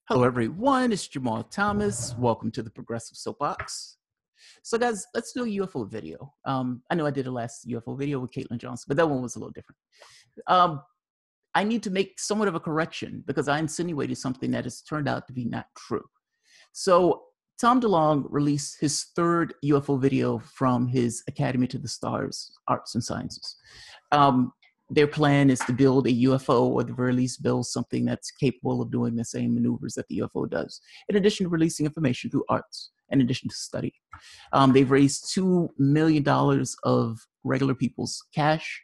Hello, everyone. It's Jamal Thomas. Welcome to the Progressive Soapbox. So, guys, let's do a UFO video. I know I did a last UFO video with Caitlin Johnson, but that one was a little different. I need to make somewhat of a correction because I insinuated something that has turned out to be not true. So, Tom DeLong released his third UFO video from his Academy to the Stars Arts and Sciences. Their plan is to build a UFO, or at the very least build something that's capable of doing the same maneuvers that the UFO does, in addition to releasing information through arts, in addition to study. They've raised $2 million of regular people's cash,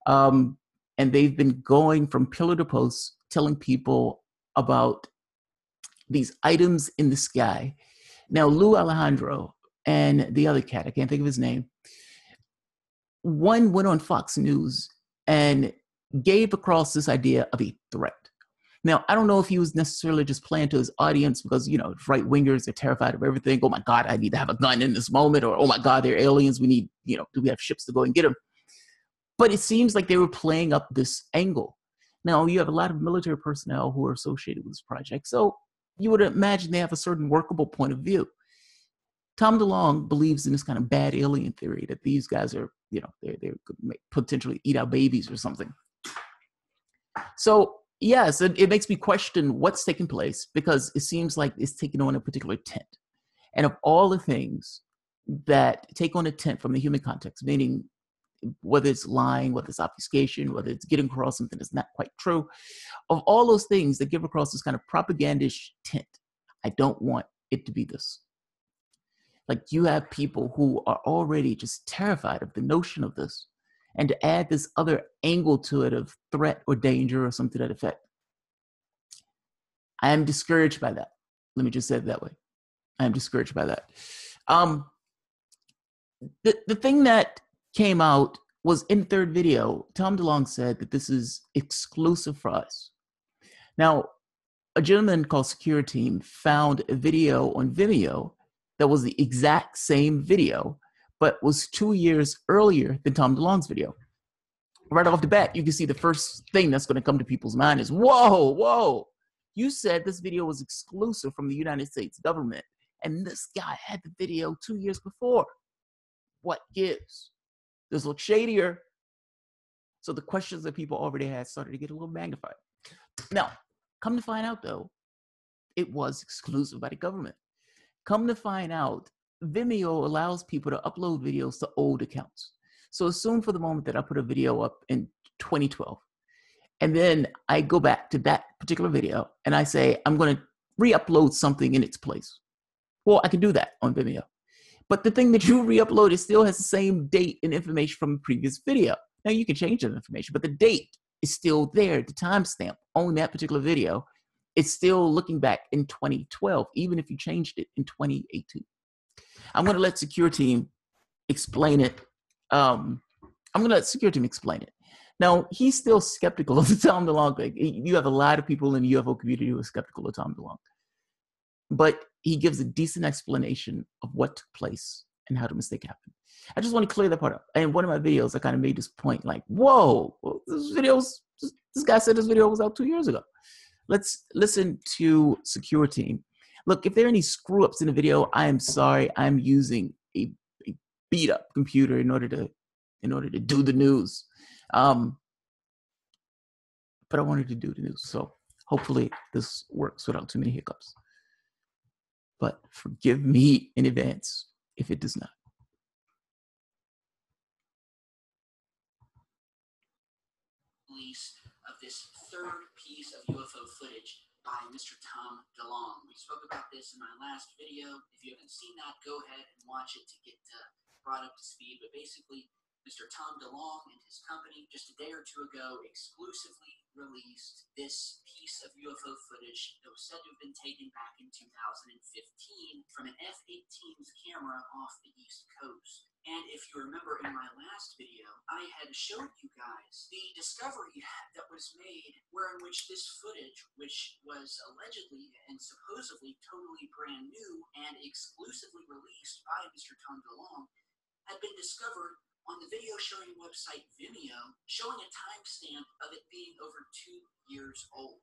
and they've been going from pillar to post telling people about these items in the sky. Now, Lou Alejandro and the other cat, I can't think of his name, one went on Fox News and gave across this idea of a threat. Now, I don't know if he was necessarily just playing to his audience because, right-wingers are terrified of everything. Oh, my God, I need to have a gun in this moment. Or, oh, my God, they're aliens. We need, do we have ships to go and get them? But it seems like they were playing up this angle. Now, you have a lot of military personnel who are associated with this project. So you would imagine they have a certain workable point of view. Tom DeLong believes in this kind of bad alien theory that these guys are, they could potentially eat our babies or something. So, yes, it makes me question what's taking place because it seems like it's taking on a particular tint. And of all the things that take on a tint from the human context, meaning whether it's lying, whether it's obfuscation, whether it's getting across something that's not quite true, of all those things that give across this kind of propagandish tint, I don't want it to be this. Like, you have people who are already just terrified of the notion of this, and to add this other angle to it of threat or danger or something to that effect. I am discouraged by that. Let me just say it that way. I am discouraged by that. The thing that came out was in the third video, Tom DeLong said that this is exclusive for us. Now, a gentleman called Secure Team found a video on Vimeo that was the exact same video, but was 2 years earlier than Tom DeLong's video. Right off the bat, you can see the first thing that's going to come to people's mind is, whoa, you said this video was exclusive from the United States government, and this guy had the video 2 years before. What gives? This looks shadier. So the questions that people already had started to get a little magnified. Now, come to find out, though, it was exclusive by the government. Come to find out, Vimeo allows people to upload videos to old accounts. So assume for the moment that I put a video up in 2012, and then I go back to that particular video and I say, I'm going to re-upload something in its place. Well, I can do that on Vimeo. But the thing that you re-uploaded still has the same date and information from the previous video. Now, you can change that information, but the date is still there, the timestamp on that particular video. It's still looking back in 2012, even if you changed it in 2018. I'm going to let Secure Team explain it. Now, he's still skeptical of the Tom DeLong thing. You have a lot of people in the UFO community who are skeptical of Tom DeLong. But he gives a decent explanation of what took place and how the mistake happened. I just want to clear that part up. And in one of my videos, I kind of made this point like, whoa, this guy said this video was out 2 years ago. Let's listen to Secure Team. Look, if there are any screw-ups in the video, I am sorry. I'm using a beat-up computer in order to do the news. But I wanted to do the news, so hopefully this works without too many hiccups. But forgive me in advance if it does not. Release of this third piece of UFO footage by Mr. Tom DeLong. We spoke about this in my last video. If you haven't seen that, go ahead and watch it to get brought up to speed. But basically, Mr. Tom DeLong and his company just a day or two ago exclusively released this piece of UFO footage that was said to have been taken back in 2015 from an F-18's camera off the East Coast. And if you remember in my last video, I had showed you guys the discovery that was made wherein which this footage, which was allegedly and supposedly totally brand new and exclusively released by Mr. Tom DeLong, had been discovered on the video sharing website Vimeo, showing a timestamp of it being over 2 years old.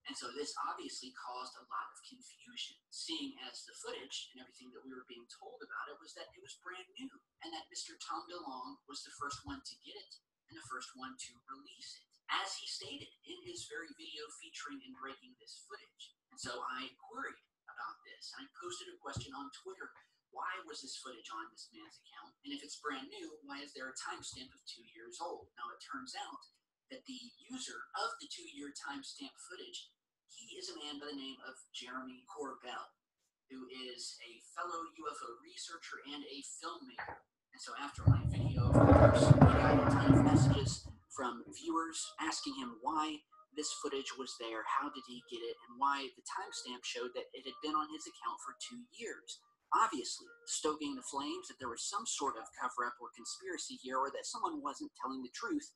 And so this obviously caused a lot of confusion, seeing as the footage and everything that we were being told about it was that it was brand new, and that Mr. Tom DeLong was the first one to get it and the first one to release it, as he stated in his very video featuring and breaking this footage. And so I queried about this. I posted a question on Twitter. Why was this footage on this man's account? And if it's brand new, why is there a timestamp of 2 years old? Now, it turns out that the user of the 2-year timestamp footage, he is a man by the name of Jeremy Corbell, who is a fellow UFO researcher and a filmmaker. And so after my video, of course, we got a ton of messages from viewers asking him why this footage was there, how did he get it, and why the timestamp showed that it had been on his account for 2 years. Obviously, stoking the flames that there was some sort of cover-up or conspiracy here, or that someone wasn't telling the truth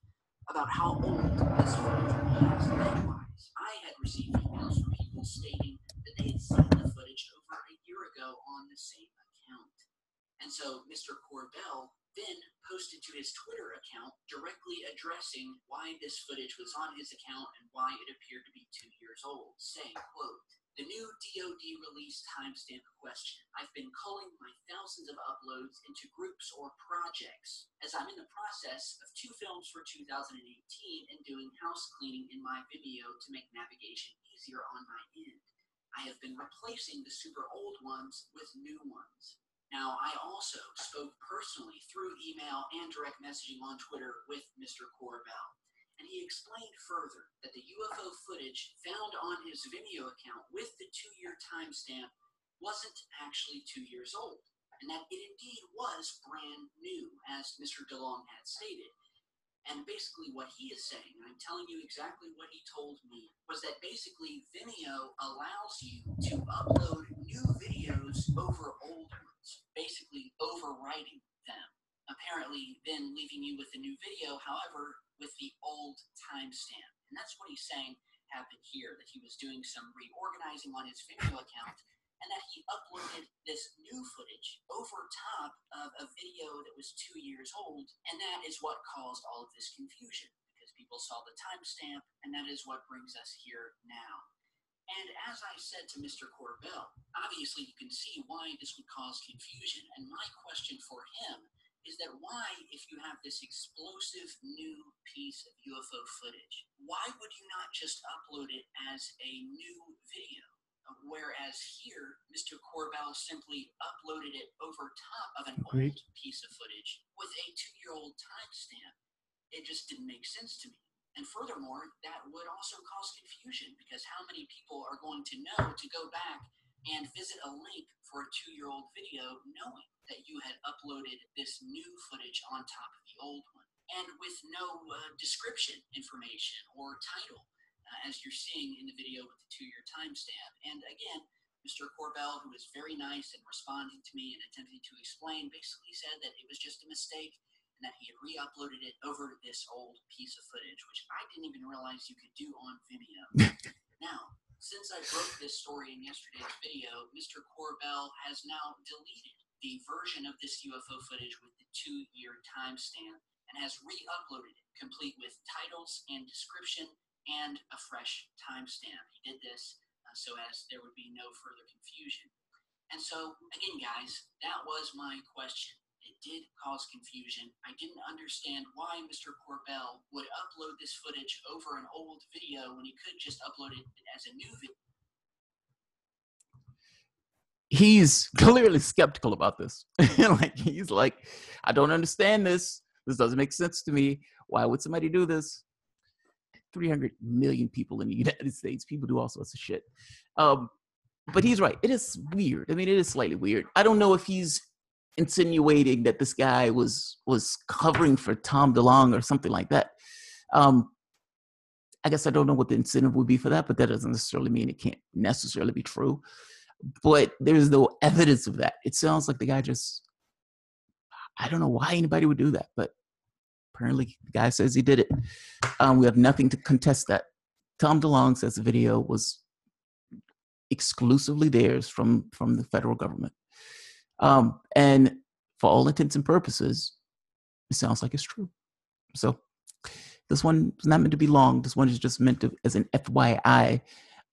about how old this footage was. Likewise, I had received emails from people stating that they had seen the footage over a year ago on the same account. And so Mr. Corbell then posted to his Twitter account directly addressing why this footage was on his account and why it appeared to be 2 years old, saying, quote, "The new DoD release timestamp question. I've been culling my thousands of uploads into groups or projects, as I'm in the process of 2 films for 2018 and doing house cleaning in my Vimeo to make navigation easier on my end. I have been replacing the super old ones with new ones." Now, I also spoke personally through email and direct messaging on Twitter with Mr. Corbell, and he explained further that the UFO footage found on his Vimeo account with the 2-year timestamp wasn't actually 2 years old, and that it indeed was brand new, as Mr. DeLong had stated. And basically what he is saying, and I'm telling you exactly what he told me, was that basically Vimeo allows you to upload new videos over old ones, basically overwriting them, apparently then leaving you with a new video, however, with the old timestamp. And that's what he's saying happened here, that he was doing some reorganizing on his Vimeo account, and that he uploaded this new footage over top of a video that was 2 years old, and that is what caused all of this confusion, because people saw the timestamp, and that is what brings us here now. And as I said to Mr. Corbell, obviously you can see why this would cause confusion, and my question for him is that why, if you have this explosive new piece of UFO footage, why would you not just upload it as a new video? Whereas here, Mr. Corbell simply uploaded it over top of an old piece of footage with a 2-year-old timestamp. It just didn't make sense to me. And furthermore, that would also cause confusion, because how many people are going to know to go back and visit a link for a 2-year-old video knowing that you had uploaded this new footage on top of the old one, and with no description information or title, as you're seeing in the video with the 2-year timestamp. And again, Mr. Corbell, who was very nice and responding to me and attempting to explain, basically said that it was just a mistake and that he had re-uploaded it over this old piece of footage, which I didn't even realize you could do on Vimeo. Now, since I broke this story in yesterday's video, Mr. Corbell has now deleted the version of this UFO footage with the 2-year timestamp and has re-uploaded it, complete with titles and description and a fresh timestamp. He did this so as there would be no further confusion. And so, again, guys, that was my question. It did cause confusion. I didn't understand why Mr. Corbell would upload this footage over an old video when he could just upload it as a new video. He's clearly skeptical about this. He's like, I don't understand this. This doesn't make sense to me. Why would somebody do this? 300 million people in the United States. People do all sorts of shit. But he's right. It is weird. I mean, it is slightly weird. I don't know if he's insinuating that this guy was covering for Tom DeLong or something like that. I guess I don't know what the incentive would be for that, but that doesn't necessarily mean it can't necessarily be true. But there's no evidence of that. It sounds like the guy just, I don't know why anybody would do that, but apparently the guy says he did it. We have nothing to contest that. Tom DeLong says the video was exclusively theirs from the federal government. And for all intents and purposes, it sounds like it's true. So this one is not meant to be long. This one is just meant to as an FYI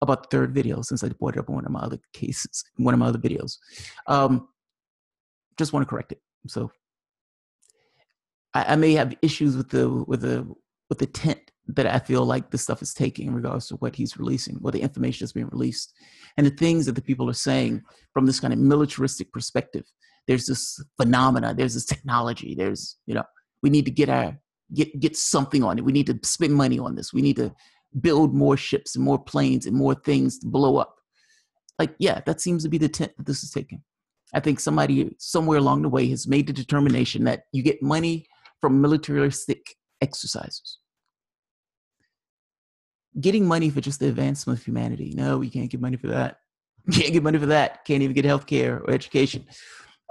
about the third video, since I brought it up in one of my other cases, one of my other videos. Just want to correct it. So I may have issues with the tint that I feel like this stuff is taking in regards to what he's releasing, or the information that's being released, and the things that the people are saying from this kind of militaristic perspective. There's this phenomena, there's this technology, there's, we need to get something on it. We need to spend money on this. We need to build more ships and more planes and more things to blow up. Like, yeah, that seems to be the tint that this is taking. I think somebody somewhere along the way has made the determination that you get money from militaristic exercises. Getting money for just the advancement of humanity. No, you can't get money for that. You can't get money for that. Can't even get healthcare or education.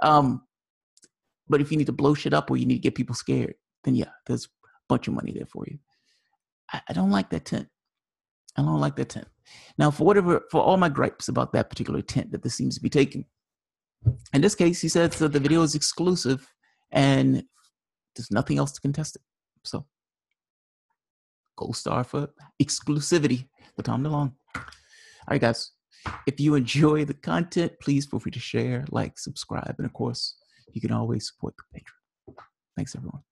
But if you need to blow shit up or you need to get people scared, then yeah, there's a bunch of money there for you. I don't like that tent. I don't like that tent. Now, for all my gripes about that particular tent that this seems to be taking, in this case, he says that the video is exclusive and there's nothing else to contest it. So, gold star for exclusivity for Tom DeLong. All right, guys. If you enjoy the content, please feel free to share, like, subscribe, and of course, you can always support the Patreon. Thanks, everyone.